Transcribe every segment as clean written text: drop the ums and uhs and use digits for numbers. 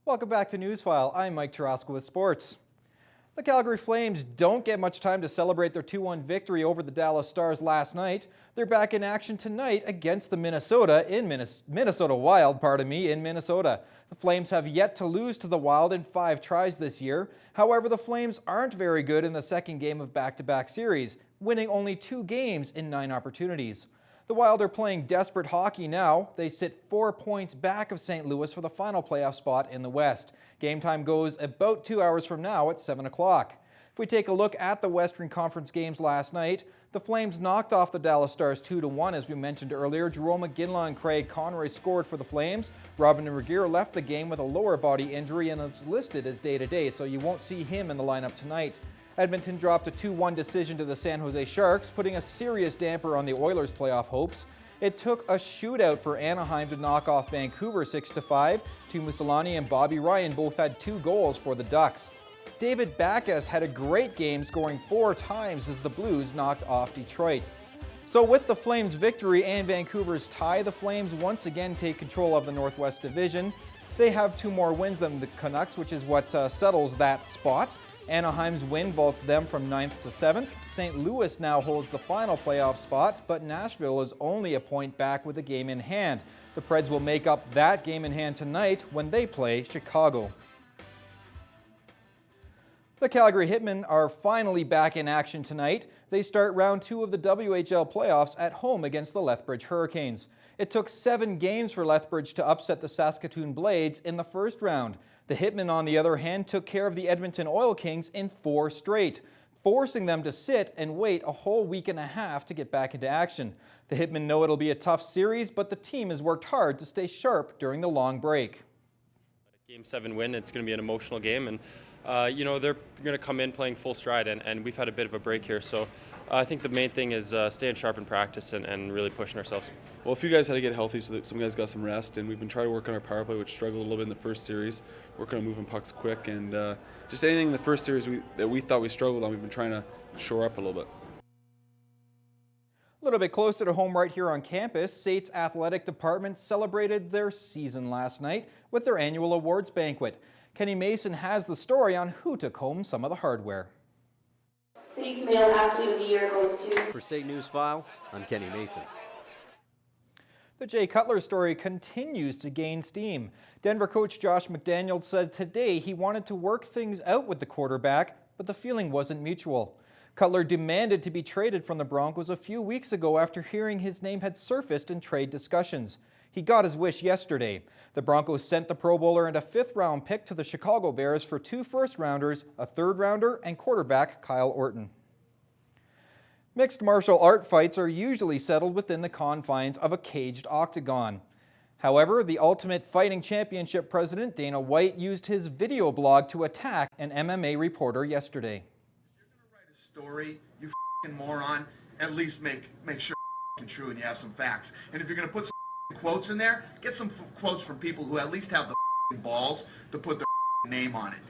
Welcome back to Newsfile. I'm Mike Tarasco with sports. The Calgary Flames don't get much time to celebrate their 2-1 victory over the Dallas Stars last night. They're back in action tonight against the Minnesota Wild, in Minnesota. The Flames have yet to lose to the Wild in 5 tries this year. However, the Flames aren't very good in the second game of back-to-back series, winning only 2 games in 9 opportunities. The Wild are playing desperate hockey now. They sit 4 points back of St. Louis for the final playoff spot in the West. Game time goes about 2 hours from now at 7 o'clock. If we take a look at the Western Conference games last night, the Flames knocked off the Dallas Stars 2-1, as we mentioned earlier. Jarome Iginla and Craig Conroy scored for the Flames. Robin Regehr left the game with a lower body injury and is listed as day-to-day, so you won't see him in the lineup tonight. Edmonton dropped a 2-1 decision to the San Jose Sharks, putting a serious damper on the Oilers' playoff hopes. It took a shootout for Anaheim to knock off Vancouver 6-5. Teemu Selanne and Bobby Ryan both had 2 goals for the Ducks. David Backes had a great game, scoring 4 times as the Blues knocked off Detroit. So with the Flames' victory and Vancouver's tie, the Flames once again take control of the Northwest Division. They have 2 more wins than the Canucks, which is what settles that spot. Anaheim's win vaults them from 9th to 7th. St. Louis now holds the final playoff spot, but Nashville is only a point back with a game in hand. The Preds will make up that game in hand tonight when they play Chicago. The Calgary Hitmen are finally back in action tonight. They start round 2 of the WHL playoffs at home against the Lethbridge Hurricanes. It took 7 games for Lethbridge to upset the Saskatoon Blades in the first round. The Hitmen, on the other hand, took care of the Edmonton Oil Kings in 4 straight, forcing them to sit and wait a whole week and a half to get back into action. The Hitmen know it'll be a tough series, but the team has worked hard to stay sharp during the long break. Game 7 win, it's going to be an emotional game, and they're going to come in playing full stride, and we've had a bit of a break here, so I think the main thing is staying sharp in practice and really pushing ourselves. Well, a few guys had to get healthy, so that some guys got some rest, and we've been trying to work on our power play, which struggled a little bit in the first series, working on moving pucks quick, and just anything in the first series that we thought we struggled on, we've been trying to shore up a little bit. A little bit closer to home right here on campus, SAIT's athletic department celebrated their season last night with their annual awards banquet. Kenny Mason has the story on who took home some of the hardware. SAIT's Male Athlete of the Year goes to... For SAIT Newsfile, I'm Kenny Mason. The Jay Cutler story continues to gain steam. Denver coach Josh McDaniels said today he wanted to work things out with the quarterback, but the feeling wasn't mutual. Cutler demanded to be traded from the Broncos a few weeks ago after hearing his name had surfaced in trade discussions. He got his wish yesterday. The Broncos sent the Pro Bowler and a 5th-round pick to the Chicago Bears for 2 first-rounders, a 3rd-rounder, and quarterback Kyle Orton. Mixed martial art fights are usually settled within the confines of a caged octagon. However, the Ultimate Fighting Championship president Dana White used his video blog to attack an MMA reporter yesterday. If you're going to write a story, you f***ing moron, at least make sure it's true and you have some facts. And if you're going to put some quotes in there, get some quotes from people who at least have the balls to put their name on it.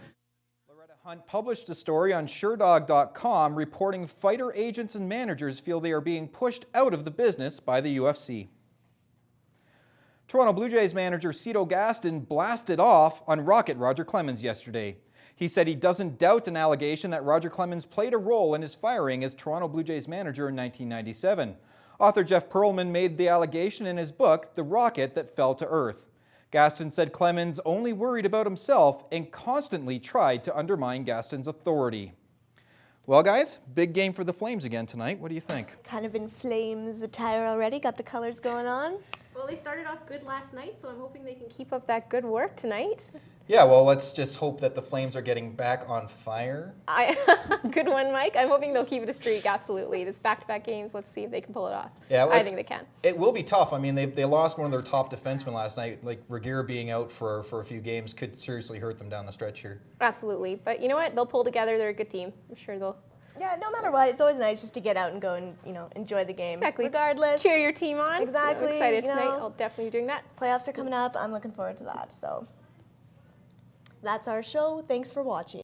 Hunt published a story on SureDog.com reporting fighter agents and managers feel they are being pushed out of the business by the UFC. Toronto Blue Jays manager Cito Gaston blasted off on Rocket Roger Clemens yesterday. He said he doesn't doubt an allegation that Roger Clemens played a role in his firing as Toronto Blue Jays manager in 1997. Author Jeff Pearlman made the allegation in his book, The Rocket That Fell to Earth. Gaston said Clemens only worried about himself and constantly tried to undermine Gaston's authority. Well, guys, big game for the Flames again tonight. What do you think? Kind of in Flames attire already. Got the colors going on. Well, they started off good last night, so I'm hoping they can keep up that good work tonight. Yeah, well, let's just hope that the Flames are getting back on fire. Good one, Mike. I'm hoping they'll keep it a streak, absolutely. It's back-to-back games. Let's see if they can pull it off. Yeah, well, I think they can. It will be tough. I mean, they lost one of their top defensemen last night. Like, Regehr being out for a few games could seriously hurt them down the stretch here. Absolutely. But you know what? They'll pull together. They're a good team. I'm sure they'll... Yeah, no matter what, it's always nice just to get out and go and, enjoy the game. Exactly. Regardless. Cheer your team on. Exactly. I'm excited tonight. I'll definitely be doing that. Playoffs are coming up. I'm looking forward to that. So that's our show. Thanks for watching.